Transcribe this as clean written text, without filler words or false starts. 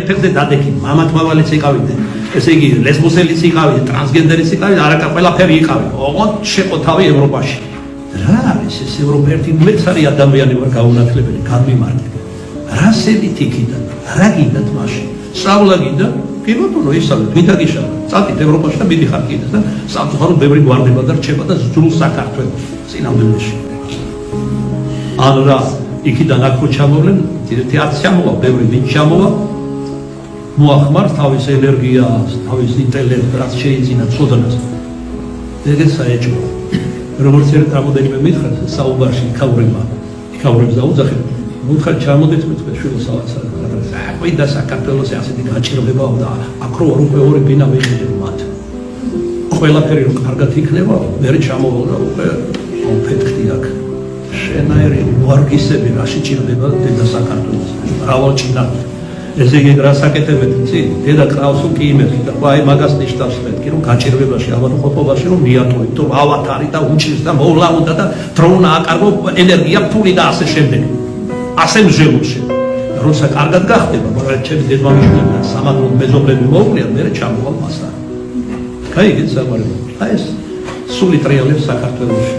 ფეხზე დადექი, მამათმავალიც იყავდნენ, ესე იგი ლესბოსელიც იყავდნენ, ტრანსგენდერიც იყავდნენ, არაკა ყველაფერი იყავი. ოღონდ შეყოთავი ევროპაში. რა არის ეს ევროპერთი მეცარი ადამიანი ვარ გაუნათლებელი, გამიმართე. რა სედით იქიდან, რა გინდათ მაშინ? სწავლა გინდა? კი ბატონო, ისწავლეთ, ვითა გიშალა. წავით ევროპაში და მიდიხარ კიდე და სამწუხაროდ ბევრი გვარდება და რჩება და ზრუნავს საქართველოს წინამდელში. ან რა იქიდან აქრო ჩამოვლენ, ერთი არც ჩამოვა, ბევრი ვინ ჩამოვა, მოახმარს თავის ენერგიას, თავის ინტელექტს, რაც შეიძინა ცოდნას. ეგეც საეჭვო. როგორც ერთ რამოდენიმე მითხრათ, საუბარში იქავრებს დაუძახეთ. მოთხარ ჩამოდეთ მე შვილოსავაცა. ყვიდა საქართველოს ასეთი გაჭირვებაა და აქრო უკვე ორი ბინა მიხდები მათ. ყველაფერი რომ კარგად იქნება, მე ჩამოვალ და უკვე ფეთქდი აქ. შენაერი ვარგისები რაში ჭირდება დედა საქართველოს. მრავალჭინა. ესე იგი რა საკეთებთ იცი? დედა ყავს კი იმეთი და აი მაგას ნიშნავს მეთქი რომ გაჭირვებაში ავადმყოფობაში რომ მიატოვოთ, რომ ავათარი და უჭირს და მოვლა უნდა და დრონა აკარგო ენერგია, ფული და ასე შემდეგ. ასე მჟელოში. როცა კარგად გახდება, მაგრამ ჩემი დედმამიშვილი და სამადლო მეზობლები მოუყლიათ, მე ჩამოვალ მასთან. გაიგეთ საუბარი. აი ეს სული ტრიალებს საქართველოში.